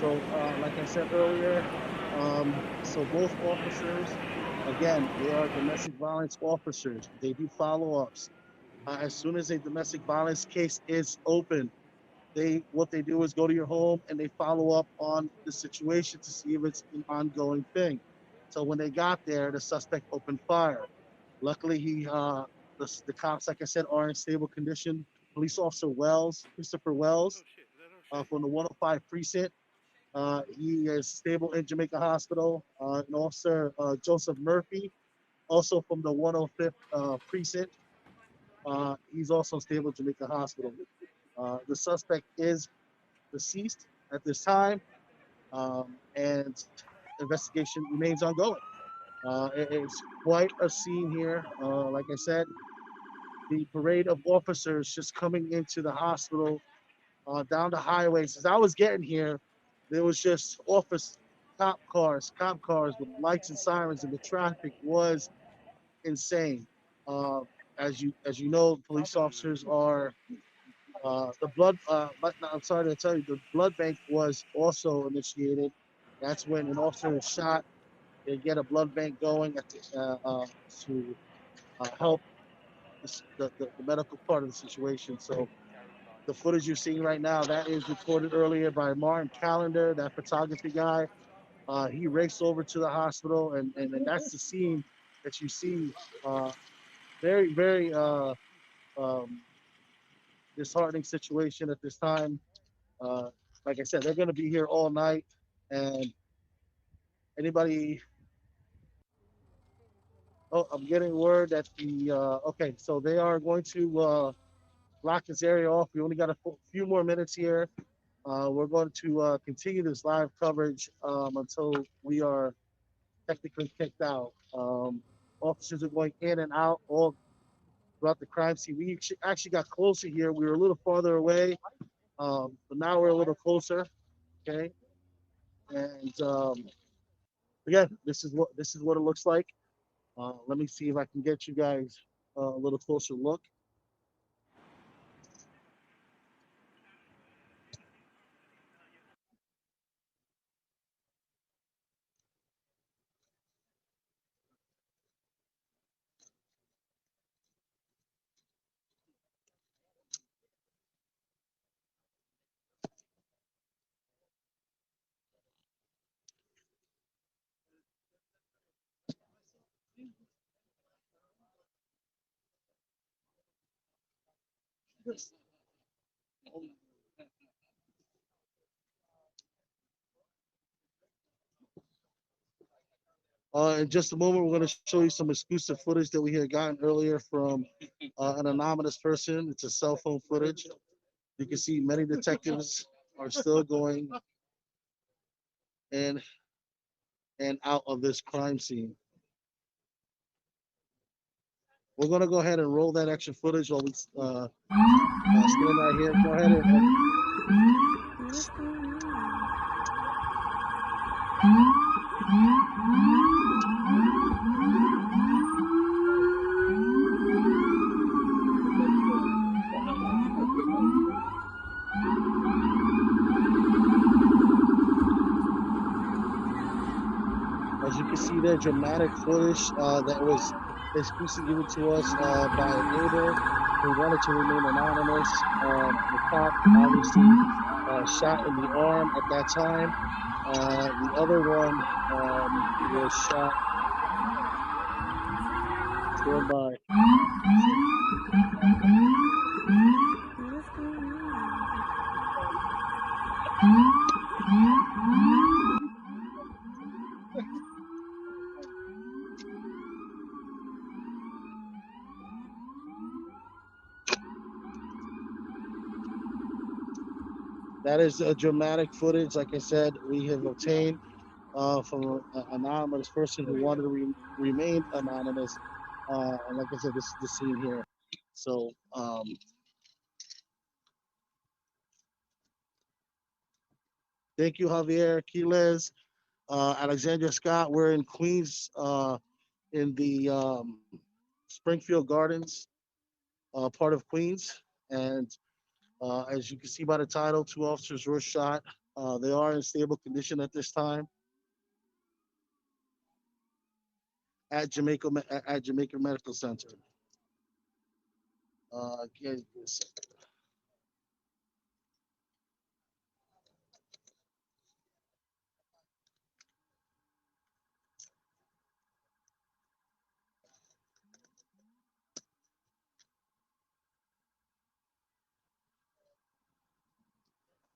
So, like I said earlier, so both officers, again, they are domestic violence officers. They do follow-ups. As soon as a domestic violence case is open, they what they do is go to your home and they follow up on the situation to see if it's an ongoing thing. So when they got there, the suspect opened fire. Luckily, the cops, like I said, are in stable condition. Police Officer Wells, Christopher Wells, from the 105 precinct. He is stable in Jamaica Hospital. And Officer Joseph Murphy, also from the 105th precinct. He's also stable in Jamaica Hospital. The suspect is deceased at this time, and investigation remains ongoing. It's quite a scene here. Like I said, the parade of officers just coming into the hospital down the highways. As I was getting here, there was just cop cars with lights and sirens, and the traffic was insane. Uh, as you know, police officers are the blood. But no, I'm sorry to tell you, the blood bank was also initiated. That's when an officer is shot. They get a blood bank going to help the medical part of the situation. So the footage you're seeing right now, that is recorded earlier by Martin Callender, that photography guy. He raced over to the hospital, and that's the scene that you see. Uh, very, very um, disheartening situation at this time. Uh, like I said, they're going to be here all night, and anybody. Oh, I'm getting word that okay, so they are going to block this area off. We only got a few more minutes here. We're going to continue this live coverage until we are technically kicked out. Officers are going in and out all throughout the crime scene. We actually got closer here. We were a little farther away, but now we're a little closer. Okay, and again, this is what it looks like. Let me see if I can get you guys a little closer look. In just a moment, we're going to show you some exclusive footage that we had gotten earlier from an anonymous person. It's a cell phone footage. You can see many detectives are still going in and out of this crime scene. We're going to go ahead and roll that extra footage while we stand right here. Go ahead and as you can see there, dramatic footage that was exclusively given to us by a neighbor who wanted to remain anonymous. The cop obviously shot in the arm at that time. The other one was shot. Stand by. That is a dramatic footage. Like I said, we have obtained from an anonymous person who wanted to remain anonymous. And like I said, this is the scene here. So thank you, Javier Quiles, Alexandria Scott. We're in Queens, in the Springfield Gardens part of Queens. And as you can see by the title, two officers were shot They are in stable condition at this time at Jamaica Medical Center. Again,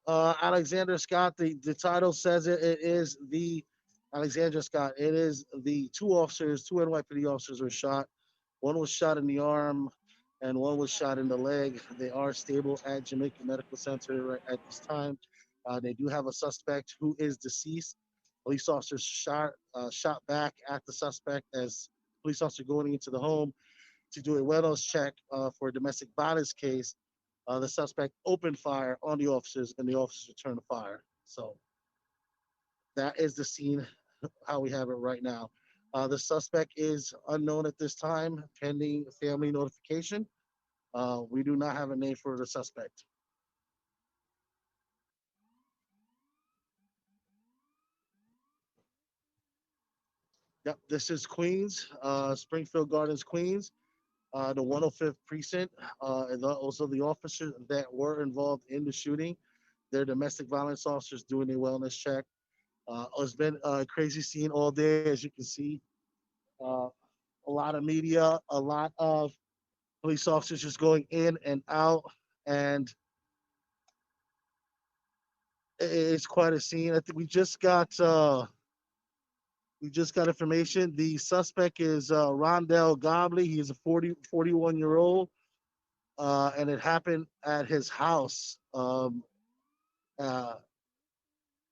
Alexander Scott, the title says it is the Alexander Scott. It is the two NYPD officers were shot. One was shot in the arm and one was shot in the leg. They are stable at Jamaica Medical Center right at this time. They do have a suspect who is deceased. Police officers shot back at the suspect as police officer going into the home to do a wellness check for a domestic violence case. The suspect opened fire on the officers, and the officers returned the fire. So that is the scene, how we have it right now. The suspect is unknown at this time, pending family notification. We do not have a name for the suspect. Yep, this is Queens, Springfield Gardens, Queens, the 105th precinct, and also the officers that were involved in the shooting. They're domestic violence officers doing a wellness check. It's been a crazy scene all day, as you can see. A lot of media, a lot of police officers just going in and out, and it's quite a scene. I think we just got information. The suspect is Rondell Gobley. He is a 41-year-old, and it happened at his house.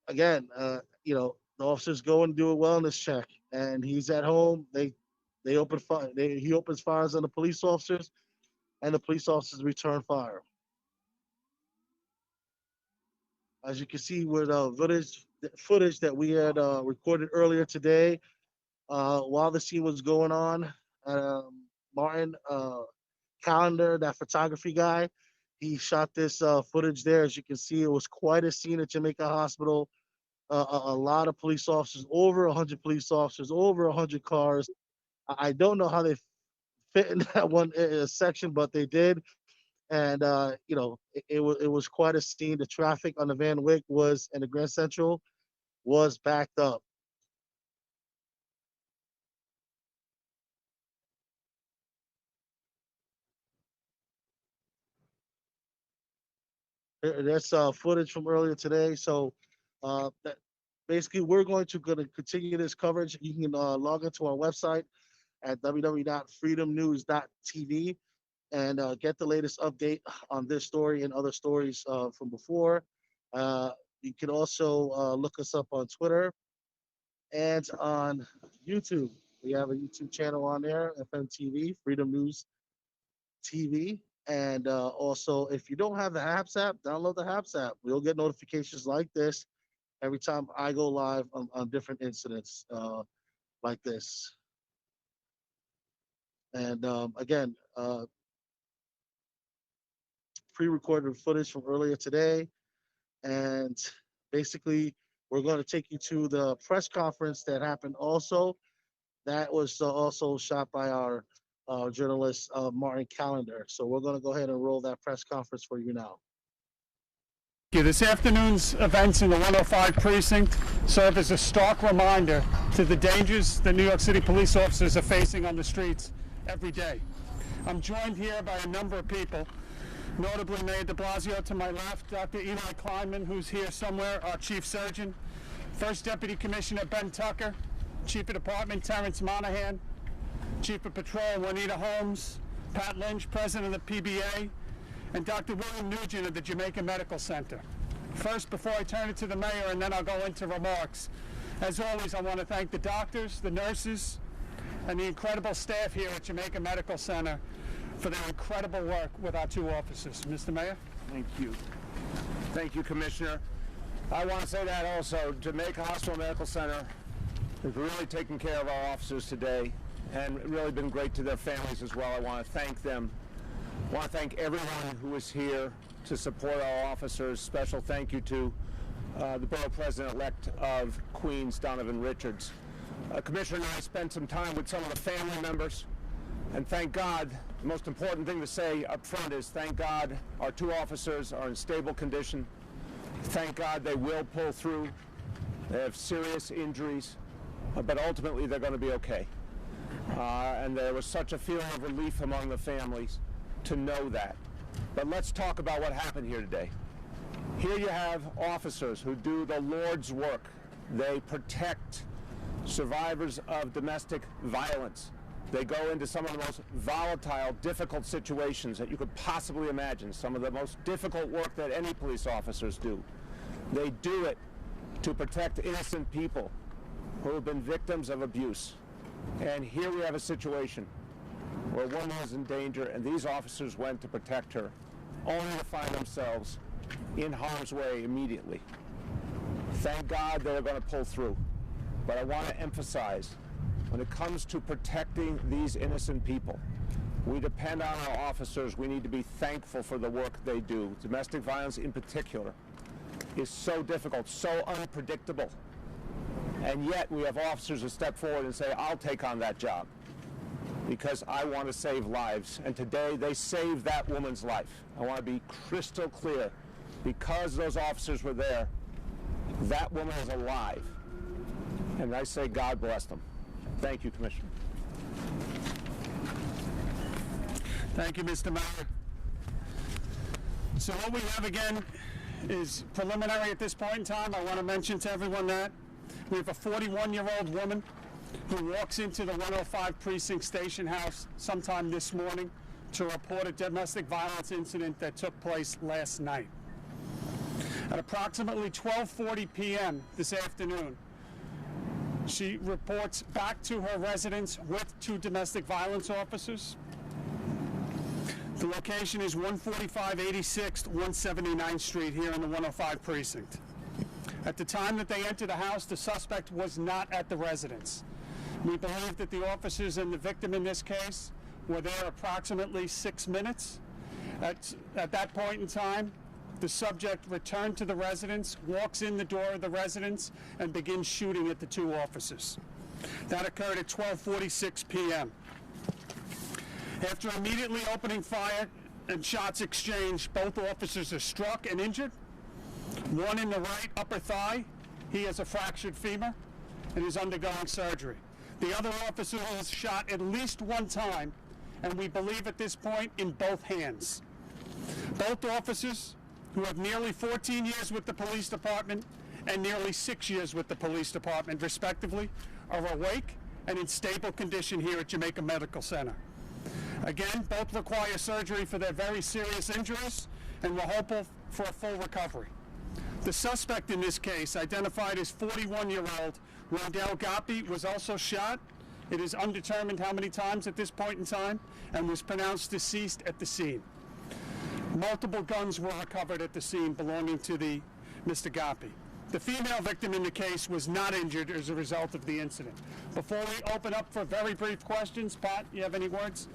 Again, the officers go and do a wellness check, and he's at home. They open fire. He opens fires on the police officers, and the police officers return fire. As you can see with footage that we had recorded earlier today, while the scene was going on, Martin Calendar, that photography guy, he shot this footage there. As you can see, it was quite a scene at Jamaica Hospital. A lot of police officers, over 100 police officers, over 100 cars. I don't know how they fit in that one section, but they did. And it was quite a scene. The traffic on the Van Wyck and the Grand Central was backed up. That's footage from earlier today. So basically, we're going to continue this coverage. You can log into our website at www.freedomnews.tv and get the latest update on this story and other stories from before. You can also look us up on Twitter and on YouTube. We have a YouTube channel on there, FMTV, Freedom News TV. And also, if you don't have the HAPS app, download the HAPS app. We'll get notifications like this every time I go live on different incidents like this. And again, pre-recorded footage from earlier today. And basically, we're going to take you to the press conference that happened also. That was also shot by our journalist, Martin Calendar. So we're going to go ahead and roll that press conference for you now. This afternoon's events in the 105 precinct serve as a stark reminder to the dangers that New York City police officers are facing on the streets every day. I'm joined here by a number of people, notably Mayor de Blasio to my left, Dr. Eli Kleinman, who's here somewhere, our chief surgeon, First Deputy Commissioner Ben Tucker, Chief of Department Terrence Monahan, Chief of Patrol Juanita Holmes, Pat Lynch, President of the PBA, and Dr. William Nugent of the Jamaica Medical Center. First, before I turn it to the mayor and then I'll go into remarks, as always, I want to thank the doctors, the nurses, and the incredible staff here at Jamaica Medical Center for their incredible work with our two officers. Mr. Mayor? Thank you. Thank you, Commissioner. I want to say that also, Jamaica Hospital Medical Center has really taken care of our officers today and really been great to their families as well. I want to thank them. I want to thank everyone who was here to support our officers. Special thank you to the Borough President-elect of Queens, Donovan Richards. Commissioner and I spent some time with some of the family members, and thank God, the most important thing to say up front is thank God our two officers are in stable condition. Thank God they will pull through. They have serious injuries, but ultimately they're going to be okay. And there was such a feeling of relief among the families to know that. But let's talk about what happened here today. Here you have officers who do the Lord's work. They protect survivors of domestic violence. They go into some of the most volatile, difficult situations that you could possibly imagine, some of the most difficult work that any police officers do. They do it to protect innocent people who have been victims of abuse. And here we have a situation where a woman is in danger and these officers went to protect her, only to find themselves in harm's way immediately. Thank God they're going to pull through. But I want to emphasize, when it comes to protecting these innocent people, we depend on our officers. We need to be thankful for the work they do. Domestic violence in particular is so difficult, so unpredictable. And yet we have officers who step forward and say, I'll take on that job because I want to save lives. And today they saved that woman's life. I want to be crystal clear. Because those officers were there, that woman is alive. And I say God bless them. Thank you, Commissioner. Thank you, Mr. Maurer. So what we have again is preliminary at this point in time. I want to mention to everyone that we have a 41-year-old woman who walks into the 105 Precinct Station House sometime this morning to report a domestic violence incident that took place last night. At approximately 12:40 p.m. this afternoon, she reports back to her residence with two domestic violence officers. The location is 145 86th 179th Street here in the 105 Precinct. At the time that they entered the house, the suspect was not at the residence. We believe that the officers and the victim in this case were there approximately 6 minutes. At that point in time, the subject returned to the residence, walks in the door of the residence, and begins shooting at the two officers. That occurred at 12:46 p.m. After immediately opening fire and shots exchanged, both officers are struck and injured. One in the right upper thigh. He has a fractured femur and is undergoing surgery. The other officer was shot at least one time, and we believe at this point in both hands. Both officers, who have nearly 14 years with the police department and nearly 6 years with the police department, respectively, are awake and in stable condition here at Jamaica Medical Center. Again, both require surgery for their very serious injuries, and we're hopeful for a full recovery. The suspect in this case, identified as 41-year-old Rondell Gopi, was also shot. It is undetermined how many times at this point in time, and was pronounced deceased at the scene. Multiple guns were recovered at the scene belonging to Mr. Gopi. The female victim in the case was not injured as a result of the incident. Before we open up for very brief questions, Pat, you have any words?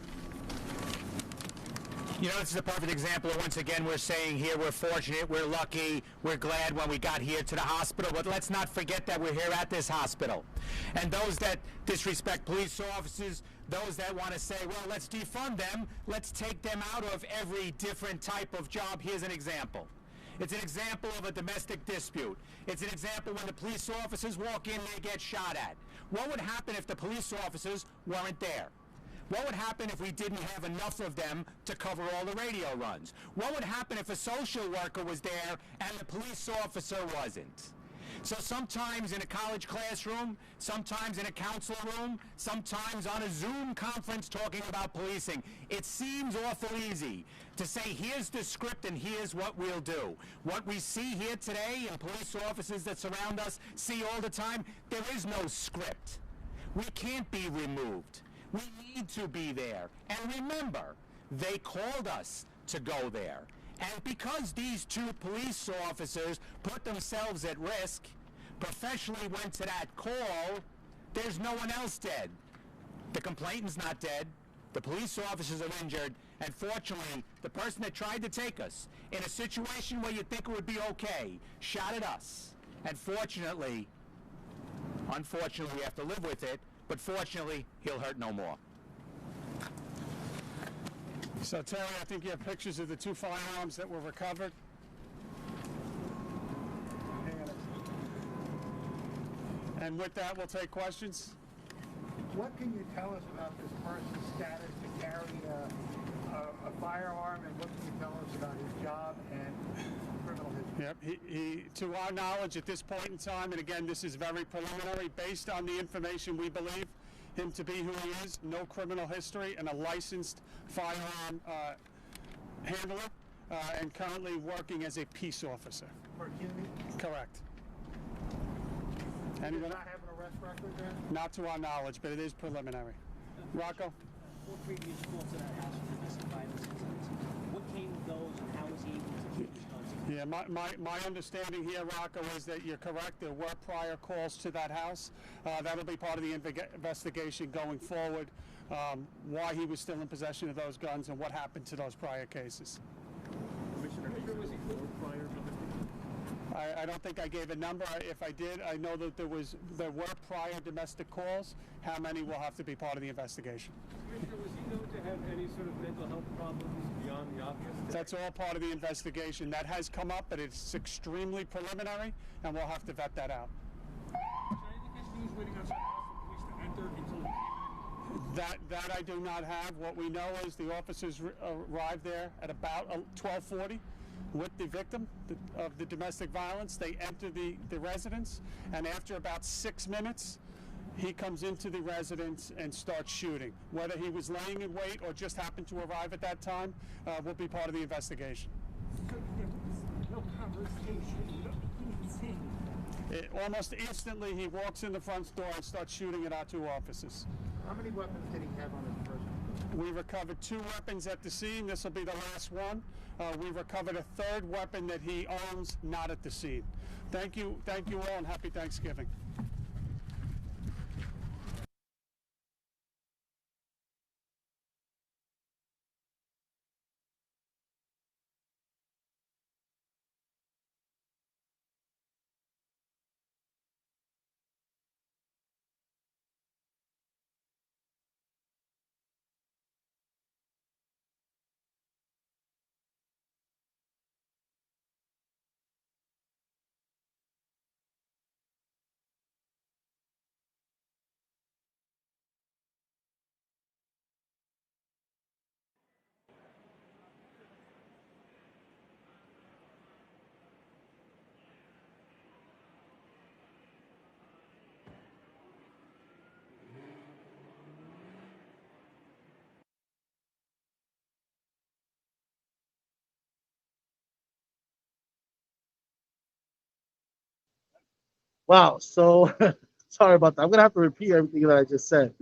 You know, this is a perfect example of, once again, we're saying here we're fortunate, we're lucky, we're glad when we got here to the hospital, but let's not forget that we're here at this hospital. And those that disrespect police officers, those that want to say, well, let's defund them, let's take them out of every different type of job. Here's an example. It's an example of a domestic dispute. It's an example when the police officers walk in, they get shot at. What would happen if the police officers weren't there? What would happen if we didn't have enough of them to cover all the radio runs? What would happen if a social worker was there and the police officer wasn't? So sometimes in a college classroom, sometimes in a council room, sometimes on a Zoom conference talking about policing, it seems awful easy to say, here's the script and here's what we'll do. What we see here today and police officers that surround us see all the time, there is no script. We can't be removed. We need to be there. And remember, they called us to go there. And because these two police officers put themselves at risk, professionally went to that call, there's no one else dead. The complainant's not dead. The police officers are injured. And fortunately, the person that tried to take us, in a situation where you think it would be okay, shot at us. And unfortunately, we have to live with it, but fortunately, he'll hurt no more. So Terry, I think you have pictures of the 2 firearms that were recovered. And with that, we'll take questions. What can you tell us about this person's status to carry a firearm, and what can you tell us about his job and criminal history? Yep, he, to our knowledge at this point in time, and again, this is very preliminary, based on the information we believe him to be who he is, no criminal history, and a licensed firearm handler, and currently working as a peace officer. For CUNY? Correct. Does Anyone? not have an arrest record there? Not to our knowledge, but it is preliminary. Rocco? 4 previous calls to that house for domestic violence incidents. What came of those, and how was he able to keep his guns? Yeah, my understanding here, Rocco, is that you're correct. There were prior calls to that house. That'll be part of the investigation going forward, why he was still in possession of those guns and what happened to those prior cases. Commissioner, was he called prior domestic? I don't think I gave a number. If I did, I know that there were prior domestic calls. How many will have to be part of the investigation. Commissioner, was he known to have any sort of mental health problems beyond the obvious? That's all part of the investigation. That has come up, but it's extremely preliminary, and we'll have to vet that out. Is there any indication he was waiting outside the house for police to enter until he came in? That I do not have. What we know is the officers arrived there at about 12:40 with the victim of the domestic violence. They enter the residence, and after about 6 minutes, he comes into the residence and starts shooting. Whether he was laying in wait or just happened to arrive at that time will be part of the investigation. So there was no conversation, he didn't sing. Almost instantly, he walks in the front door and starts shooting at our 2 officers. How many weapons did he have on his person? We recovered 2 weapons at the scene. This will be the last one. We recovered a 3rd weapon that he owns, not at the scene. Thank you all, and happy Thanksgiving. Wow. So sorry about that. I'm gonna have to repeat everything that I just said.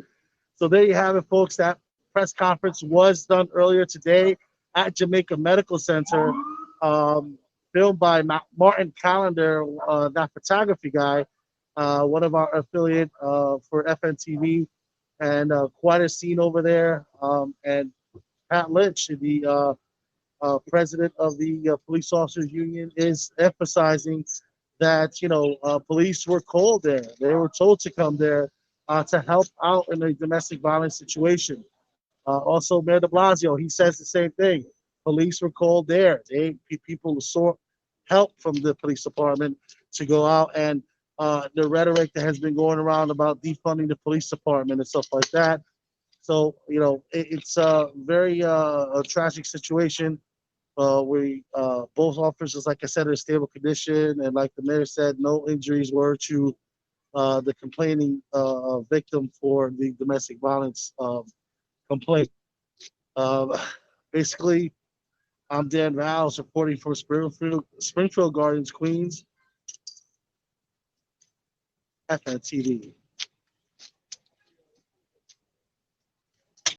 So there you have it, folks. That press conference was done earlier today at Jamaica Medical Center, filmed by Martin Callender, that photography guy, one of our affiliate for FNTV, and quite a scene over there. And Pat Lynch, the president of the Police Officers Union, is emphasizing that police were called there. They were told to come there to help out in a domestic violence situation. Also, Mayor de Blasio, he says the same thing. Police were called there. People sought help from the police department to go out, and the rhetoric that has been going around about defunding the police department and stuff like that. So, it's a very a tragic situation. Both officers, like I said, are in stable condition, and like the mayor said, no injuries were to the complaining victim for the domestic violence complaint. Basically, I'm Dan Rouse reporting from Springfield Gardens, Queens, FNTV.